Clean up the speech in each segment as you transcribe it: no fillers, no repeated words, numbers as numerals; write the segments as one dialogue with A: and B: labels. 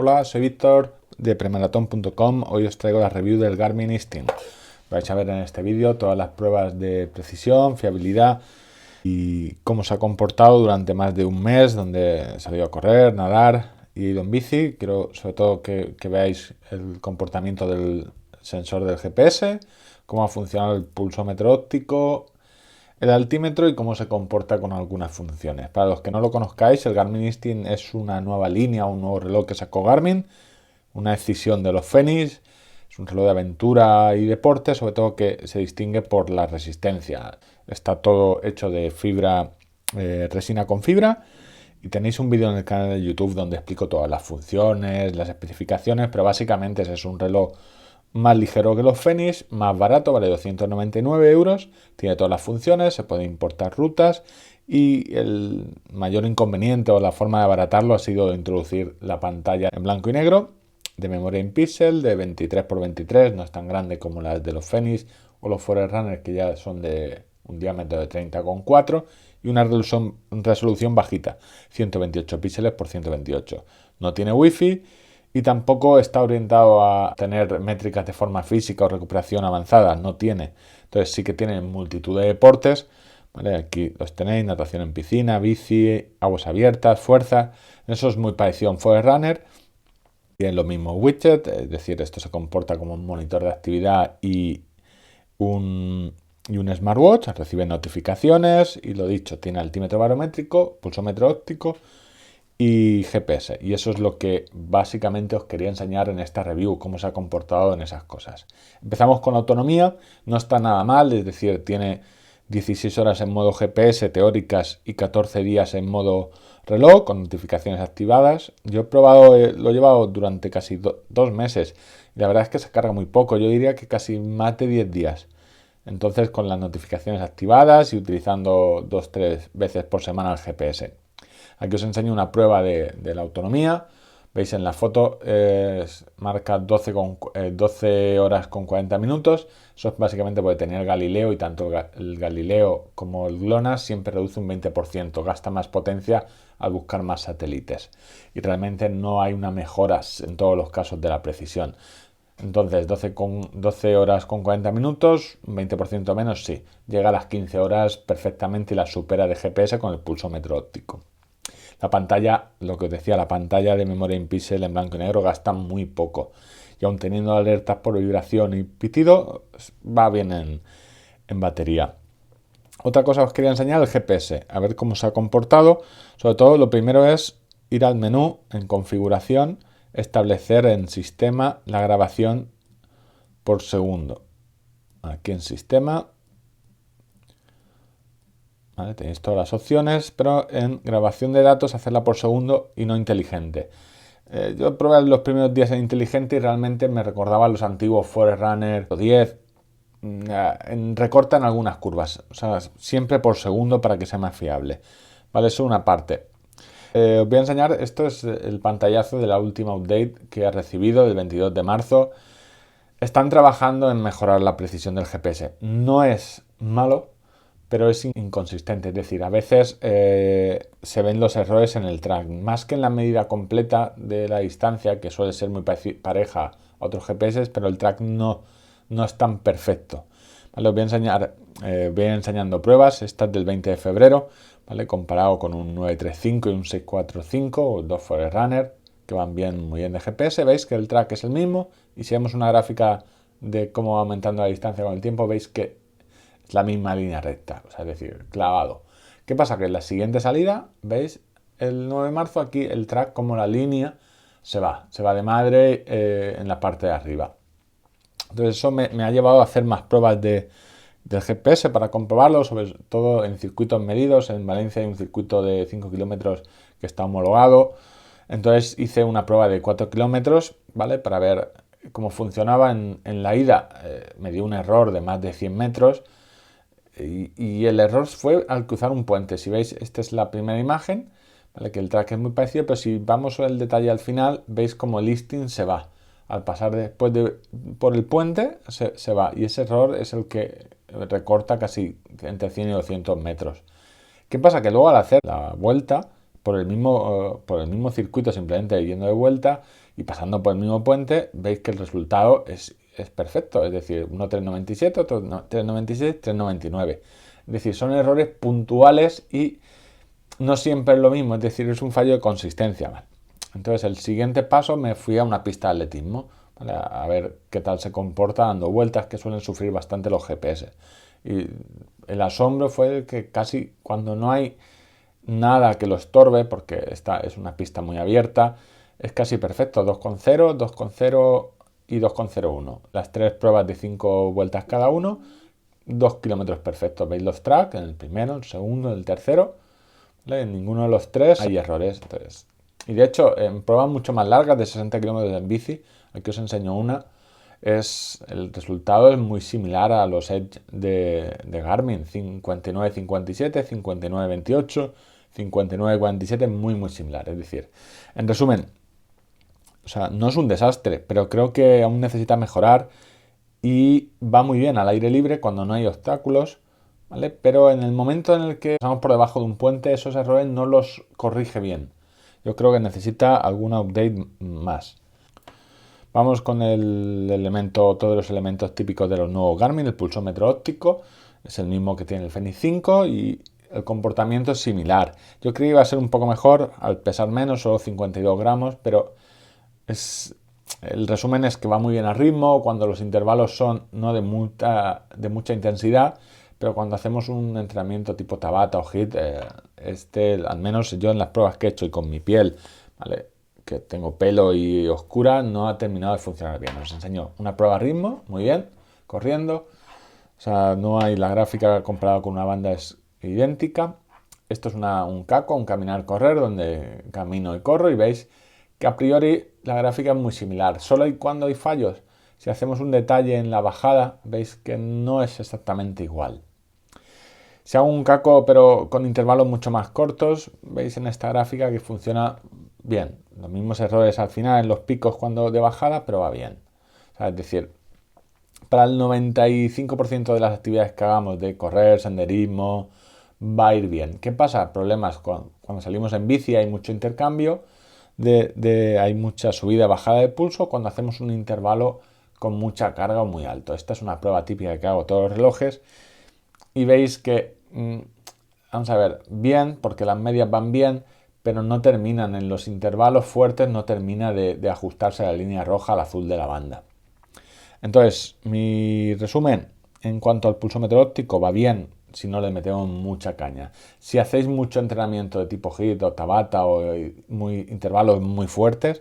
A: Hola, soy Víctor de premaratón.com. Hoy os traigo la review del Garmin Instinct. Vais a ver en este vídeo todas las pruebas de precisión, fiabilidad y cómo se ha comportado durante más de un mes, donde he salido a correr, nadar y he ido en bici. Quiero sobre todo que veáis el comportamiento del sensor del GPS, cómo ha funcionado el pulsómetro óptico, el altímetro y cómo se comporta con algunas funciones. Para los que no lo conozcáis, el Garmin Instinct es una nueva línea, un nuevo reloj que sacó Garmin, una escisión de los Fenix. Es un reloj de aventura y deporte, sobre todo que se distingue por la resistencia. Está todo hecho de fibra, resina con fibra. Y tenéis un vídeo en el canal de YouTube donde explico todas las funciones, las especificaciones, pero básicamente es un reloj más ligero que los Fenix, más barato, vale 299 euros, tiene todas las funciones, se puede importar rutas y el mayor inconveniente o la forma de abaratarlo ha sido introducir la pantalla en blanco y negro de memoria in pixel de 23×23, no es tan grande como las de los Fenix o los Forerunner, que ya son de un diámetro de 30,4 y una resolución bajita, 128 píxeles por 128. No tiene wifi y tampoco está orientado a tener métricas de forma física o recuperación avanzada, no tiene. Entonces sí que tiene multitud de deportes, ¿vale? Aquí los tenéis: natación en piscina, bici, aguas abiertas, fuerza. Eso es muy parecido a un Forerunner. Tiene los mismos widgets, es decir, esto se comporta como un monitor de actividad y un smartwatch, recibe notificaciones y lo dicho, tiene altímetro barométrico, pulsómetro óptico y GPS. Y eso es lo que básicamente os quería enseñar en esta review, cómo se ha comportado en esas cosas. Empezamos con la autonomía, no está nada mal, es decir, tiene 16 horas en modo GPS teóricas y 14 días en modo reloj con notificaciones activadas. Yo he probado, lo he llevado durante casi 2 meses y la verdad es que se carga muy poco, yo diría que casi más de 10 días. Entonces, con las notificaciones activadas y utilizando 2-3 veces por semana el GPS. Aquí os enseño una prueba de la autonomía. Veis en la foto, marca 12 horas con 40 minutos. Eso es básicamente porque tenía el Galileo y tanto el Galileo como el GLONASS siempre reduce un 20%. Gasta más potencia al buscar más satélites. Y realmente no hay una mejora en todos los casos de la precisión. Entonces, 12 horas con 40 minutos, un 20% menos, sí. Llega a las 15 horas perfectamente y la supera de GPS con el pulsómetro óptico. La pantalla, lo que os decía, la pantalla de memoria in pixel en blanco y negro gasta muy poco. Y aun teniendo alertas por vibración y pitido, va bien en batería. Otra cosa que os quería enseñar, el GPS, a ver cómo se ha comportado. Sobre todo, lo primero es ir al menú en configuración, establecer en sistema la grabación por segundo. Aquí en sistema, ¿vale? Tenéis todas las opciones, pero en grabación de datos hacerla por segundo y no inteligente. Yo probé los primeros días en inteligente y realmente me recordaba los antiguos Forerunner 10. Recortan algunas curvas, o sea, siempre por segundo para que sea más fiable. Vale, eso es una parte. Os voy a enseñar, esto es el pantallazo de la última update que he recibido del 22 de marzo. Están trabajando en mejorar la precisión del GPS. No es malo, pero es inconsistente. Es decir, a veces se ven los errores en el track. Más que en la medida completa de la distancia, que suele ser muy pareja a otros GPS, pero el track no es tan perfecto. ¿Vale? Os voy a enseñar, voy enseñando pruebas. Esta es del 20 de febrero, ¿vale? Comparado con un 935 y un 645, o dos Forerunner, que van bien, muy bien de GPS. Veis que el track es el mismo. Y si vemos una gráfica de cómo va aumentando la distancia con el tiempo, veis que es la misma línea recta, o sea, es decir, clavado. ¿Qué pasa? Que en la siguiente salida, veis, el 9 de marzo, aquí el track, como la línea, se va de madre en la parte de arriba. Entonces eso me ha llevado a hacer más pruebas del GPS para comprobarlo, sobre todo en circuitos medidos. En Valencia hay un circuito de 5 kilómetros que está homologado. Entonces hice una prueba de 4 kilómetros, ¿vale? Para ver cómo funcionaba. En la ida me dio un error de más de 100 metros y el error fue al cruzar un puente. Si veis, esta es la primera imagen, ¿vale? Que el track es muy parecido, pero si vamos al detalle al final, veis como el listing se va. Al pasar después por el puente se va, y ese error es el que recorta casi entre 100 y 200 metros. ¿Qué pasa? Que luego al hacer la vuelta por el mismo circuito, simplemente yendo de vuelta, y pasando por el mismo puente, veis que el resultado es perfecto. Es decir, uno 3,97, otro 3,96, 3,99. Es decir, son errores puntuales y no siempre es lo mismo. Es decir, es un fallo de consistencia, ¿vale? Entonces, el siguiente paso me fui a una pista de atletismo, ¿vale? A ver qué tal se comporta dando vueltas, que suelen sufrir bastante los GPS. Y el asombro fue que casi cuando no hay nada que lo estorbe, porque esta es una pista muy abierta, es casi perfecto. 2,0, 2,0 y 2,01. Las tres pruebas de 5 vueltas cada uno, 2 kilómetros perfectos. Veis los tracks en el primero, el segundo, el tercero, ¿vale? En ninguno de los tres hay errores. Entonces, y de hecho, en pruebas mucho más largas de 60 kilómetros en bici, aquí os enseño una, el resultado es muy similar a los Edge de Garmin, 59-57, 59-28, 59-47, muy similar. Es decir, en resumen, o sea, no es un desastre, pero creo que aún necesita mejorar y va muy bien al aire libre cuando no hay obstáculos, ¿vale? Pero en el momento en el que pasamos por debajo de un puente, esos errores no los corrige bien. Yo creo que necesita algún update más. Vamos con todos los elementos típicos de los nuevos Garmin. El pulsómetro óptico es el mismo que tiene el Fenix 5 y el comportamiento es similar. Yo creí que iba a ser un poco mejor al pesar menos, solo 52 gramos, pero el resumen es que va muy bien al ritmo cuando los intervalos son no de mucha intensidad, pero cuando hacemos un entrenamiento tipo Tabata o HIIT, al menos yo en las pruebas que he hecho y con mi piel, ¿vale?, que tengo pelo y oscura, no ha terminado de funcionar bien. Os enseño una prueba a ritmo, muy bien, corriendo. O sea, no hay la gráfica comparada con una banda es idéntica. Esto es un caco, un caminar-correr, donde camino y corro y veis que a priori la gráfica es muy similar. Solo cuando hay fallos, si hacemos un detalle en la bajada, veis que no es exactamente igual. Si hago un caco pero con intervalos mucho más cortos, veis en esta gráfica que funciona bien. Los mismos errores al final en los picos cuando de bajada, pero va bien. O sea, es decir, para el 95% de las actividades que hagamos de correr, senderismo, va a ir bien. ¿Qué pasa? Problemas cuando salimos en bici, hay mucho intercambio, hay mucha subida y bajada de pulso cuando hacemos un intervalo con mucha carga o muy alto. Esta es una prueba típica que hago todos los relojes y veis que, vamos a ver, bien, porque las medias van bien, pero no terminan en los intervalos fuertes, no termina de ajustarse a la línea roja al azul de la banda. Entonces, mi resumen, en cuanto al pulsómetro óptico, va bien si no le metemos mucha caña. Si hacéis mucho entrenamiento de tipo HIIT o Tabata o intervalos muy fuertes,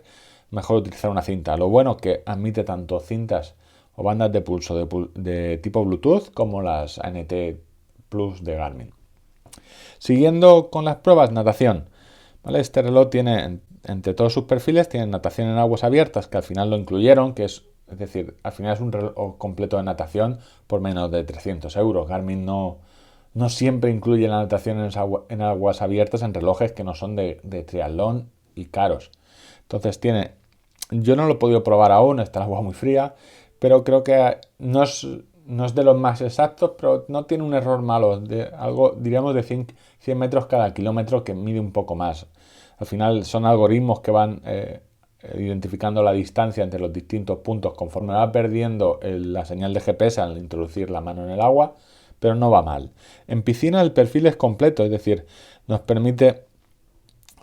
A: mejor utilizar una cinta. Lo bueno es que admite tanto cintas o bandas de pulso de tipo Bluetooth como las ANT Plus de Garmin. Siguiendo con las pruebas, natación. ¿Vale? Este reloj tiene, entre todos sus perfiles, tiene natación en aguas abiertas, que al final lo incluyeron, es decir, al final es un reloj completo de natación por menos de 300 euros. Garmin no siempre incluye la natación en aguas abiertas en relojes que no son de triatlón y caros. Entonces yo no lo he podido probar aún, está el agua muy fría, pero creo que no es de los más exactos, pero no tiene un error malo, algo, diríamos, de 100 metros cada kilómetro, que mide un poco más. Al final son algoritmos que van identificando la distancia entre los distintos puntos conforme va perdiendo la señal de GPS al introducir la mano en el agua, pero no va mal. En piscina el perfil es completo, es decir, nos permite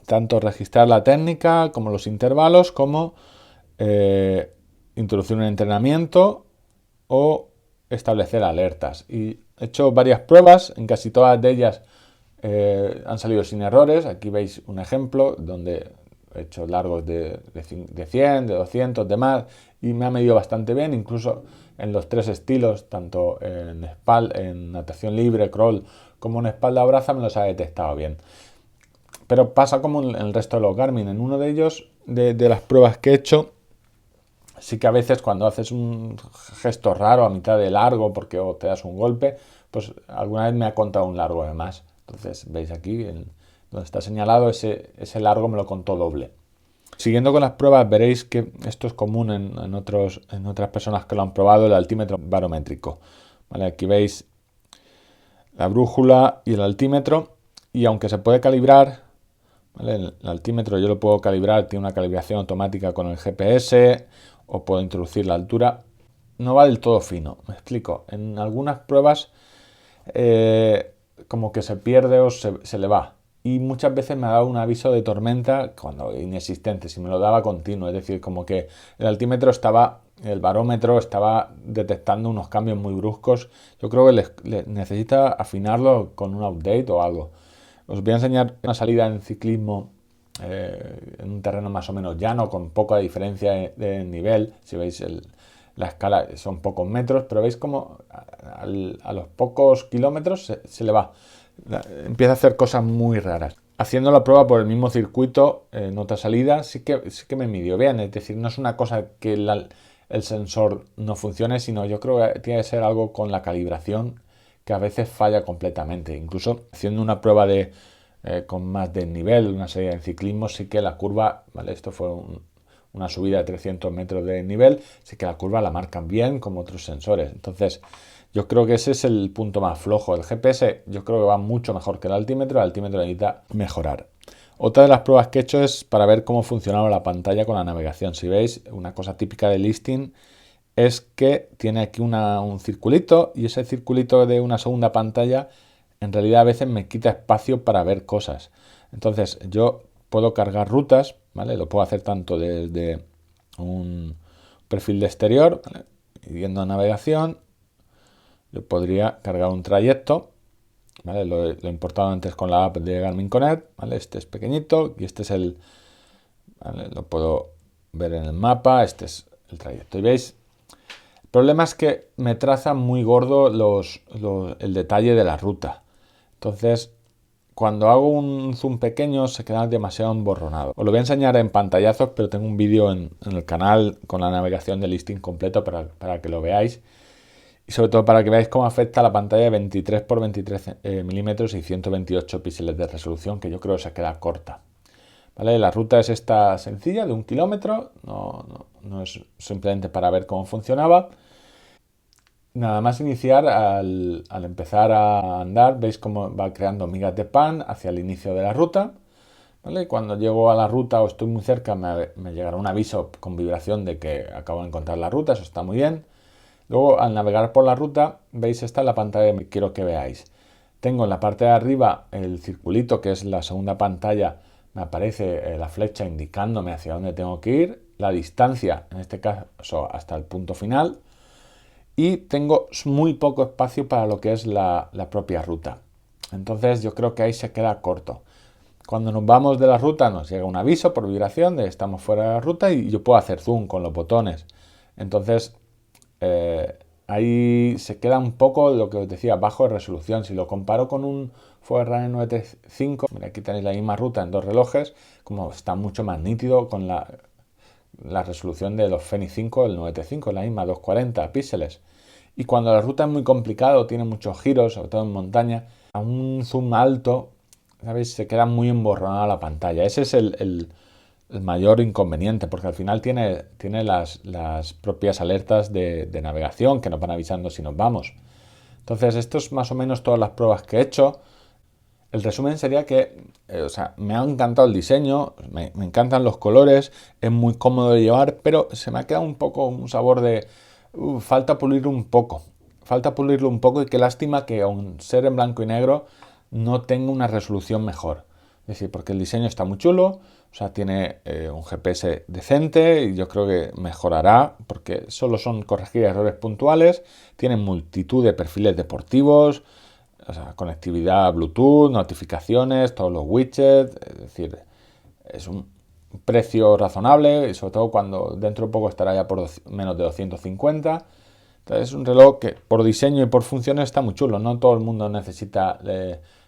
A: tanto registrar la técnica como los intervalos, como introducir un entrenamiento o establecer alertas. Y he hecho varias pruebas, en casi todas de ellas han salido sin errores. Aquí veis un ejemplo donde he hecho largos de 100, de 200, de más, y me ha medido bastante bien, incluso en los tres estilos, tanto en natación libre, crawl, como en espalda o braza, me los ha detectado bien. Pero pasa como en el resto de los Garmin. En uno de ellos, de las pruebas que he hecho, sí que a veces cuando haces un gesto raro a mitad de largo porque te das un golpe, pues alguna vez me ha contado un largo de más. Entonces veis aquí, donde está señalado, ese largo me lo contó doble. Siguiendo con las pruebas, veréis que esto es común en otras personas que lo han probado, el altímetro barométrico. ¿Vale? Aquí veis la brújula y el altímetro, y aunque se puede calibrar, ¿vale? El altímetro yo lo puedo calibrar, tiene una calibración automática con el GPS o puedo introducir la altura. No va del todo fino, me explico. En algunas pruebas como que se pierde o se le va. Y muchas veces me ha dado un aviso de tormenta cuando inexistente, si me lo daba continuo. Es decir, como que el altímetro el barómetro estaba detectando unos cambios muy bruscos. Yo creo que necesita afinarlo con un update o algo. Os voy a enseñar una salida en ciclismo en un terreno más o menos llano, con poca diferencia de nivel. Si veis la escala son pocos metros, pero veis como a los pocos kilómetros se le va. Empieza a hacer cosas muy raras. Haciendo la prueba por el mismo circuito, en otra salida, sí que me midió bien. Es decir, no es una cosa que el sensor no funcione, sino yo creo que tiene que ser algo con la calibración que a veces falla completamente. Incluso haciendo una prueba con más desnivel, una salida en ciclismo, sí que la curva, ¿vale? Esto fue una subida de 300 metros de nivel, sí que la curva la marcan bien como otros sensores. Entonces, yo creo que ese es el punto más flojo. El GPS yo creo que va mucho mejor que el altímetro necesita mejorar. Otra de las pruebas que he hecho es para ver cómo funcionaba la pantalla con la navegación. Si veis, una cosa típica de Listing es que tiene aquí un circulito, y ese circulito de una segunda pantalla en realidad a veces me quita espacio para ver cosas. Entonces yo puedo cargar rutas, ¿vale? Lo puedo hacer tanto desde un perfil de exterior, ¿vale? Yendo a navegación, yo podría cargar un trayecto, ¿vale? Lo he importado antes con la app de Garmin Connect, ¿vale? Este es pequeñito y este es ¿vale? Lo puedo ver en el mapa, este es el trayecto. Y veis, el problema es que me traza muy gordo el detalle de la ruta. Entonces, cuando hago un zoom pequeño se queda demasiado emborronado. Os lo voy a enseñar en pantallazos, pero tengo un vídeo en el canal con la navegación de Listing completo para que lo veáis. Y sobre todo para que veáis cómo afecta la pantalla de 23 por 23 milímetros y 128 píxeles de resolución, que yo creo que se queda corta. ¿Vale? La ruta es esta sencilla, de 1 kilómetro, no es simplemente para ver cómo funcionaba. Nada más iniciar, al empezar a andar, veis cómo va creando migas de pan hacia el inicio de la ruta. ¿Vale? Cuando llego a la ruta o estoy muy cerca, me llegará un aviso con vibración de que acabo de encontrar la ruta, eso está muy bien. Luego, al navegar por la ruta, veis, esta es la pantalla que quiero que veáis. Tengo en la parte de arriba el circulito, que es la segunda pantalla, me aparece la flecha indicándome hacia dónde tengo que ir, la distancia, en este caso hasta el punto final, y tengo muy poco espacio para lo que es la propia ruta. Entonces yo creo que ahí se queda corto. Cuando nos vamos de la ruta nos llega un aviso por vibración de que estamos fuera de la ruta y yo puedo hacer zoom con los botones. Entonces ahí se queda un poco lo que os decía, bajo de resolución. Si lo comparo con un Forerunner 935, mira, aquí tenéis la misma ruta en dos relojes, como está mucho más nítido con la resolución de los Fenix 5, el 935, la misma 240 píxeles. Y cuando la ruta es muy complicada o tiene muchos giros, sobre todo en montaña, a un zoom alto, ¿sabéis? Se queda muy emborronada la pantalla. Ese es el mayor inconveniente, porque al final tiene las propias alertas de navegación que nos van avisando si nos vamos. Entonces, esto es más o menos todas las pruebas que he hecho. El resumen sería que me ha encantado el diseño, me encantan los colores, es muy cómodo de llevar, pero se me ha quedado un poco un sabor de falta pulirlo un poco. Falta pulirlo un poco y qué lástima que, aun ser en blanco y negro, no tenga una resolución mejor. Es decir, porque el diseño está muy chulo, tiene un GPS decente y yo creo que mejorará porque solo son corregir errores puntuales, tiene multitud de perfiles deportivos, conectividad Bluetooth, notificaciones, todos los widgets, es decir, es un precio razonable y sobre todo cuando dentro de poco estará ya por menos de 250. Entonces es un reloj que por diseño y por funciones está muy chulo. No todo el mundo necesita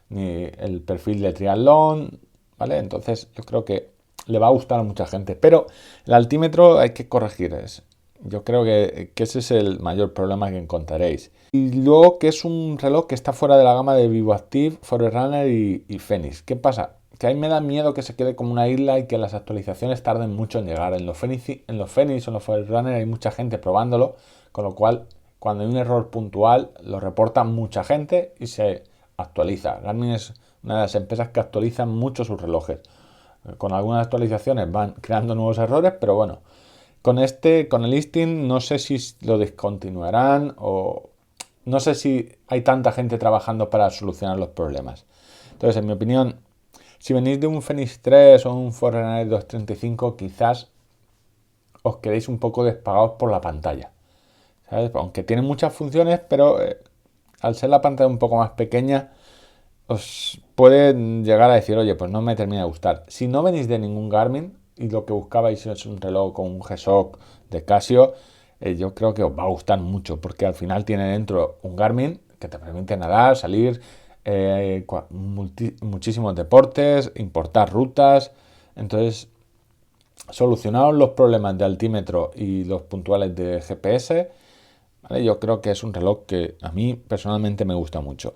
A: ni el perfil de triatlón, ¿vale? Entonces yo creo que le va a gustar a mucha gente. Pero el altímetro hay que corregir. Yo creo que ese es el mayor problema que encontraréis. Y luego que es un reloj que está fuera de la gama de VivoActive, Forerunner y Fenix. ¿Qué pasa? Que a mí me da miedo que se quede como una isla y que las actualizaciones tarden mucho en llegar. En los Fenix o en los Forerunner hay mucha gente probándolo, con lo cual cuando hay un error puntual lo reporta mucha gente y se actualiza. Garmin es una de las empresas que actualizan mucho sus relojes. Con algunas actualizaciones van creando nuevos errores, pero bueno, con el Instinct no sé si lo descontinuarán o no sé si hay tanta gente trabajando para solucionar los problemas. Entonces, en mi opinión, si venís de un Fenix 3 o un Forerunner 235, quizás os quedéis un poco despagados por la pantalla, ¿sabes? Aunque tiene muchas funciones, pero al ser la pantalla un poco más pequeña, os puede llegar a decir, oye, pues no me termina de gustar. Si no venís de ningún Garmin y lo que buscabais es un reloj con un G-Shock de Casio, yo creo que os va a gustar mucho, porque al final tiene dentro un Garmin que te permite nadar, salir, muchísimos deportes, importar rutas. Entonces, solucionados los problemas de altímetro y los puntuales de GPS, ¿vale? Yo creo que es un reloj que a mí personalmente me gusta mucho.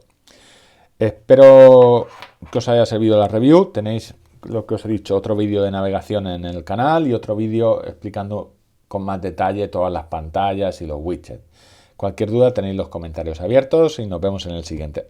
A: Espero que os haya servido la review. Tenéis lo que os he dicho, otro vídeo de navegación en el canal y otro vídeo explicando con más detalle todas las pantallas y los widgets. Cualquier duda tenéis los comentarios abiertos y nos vemos en el siguiente.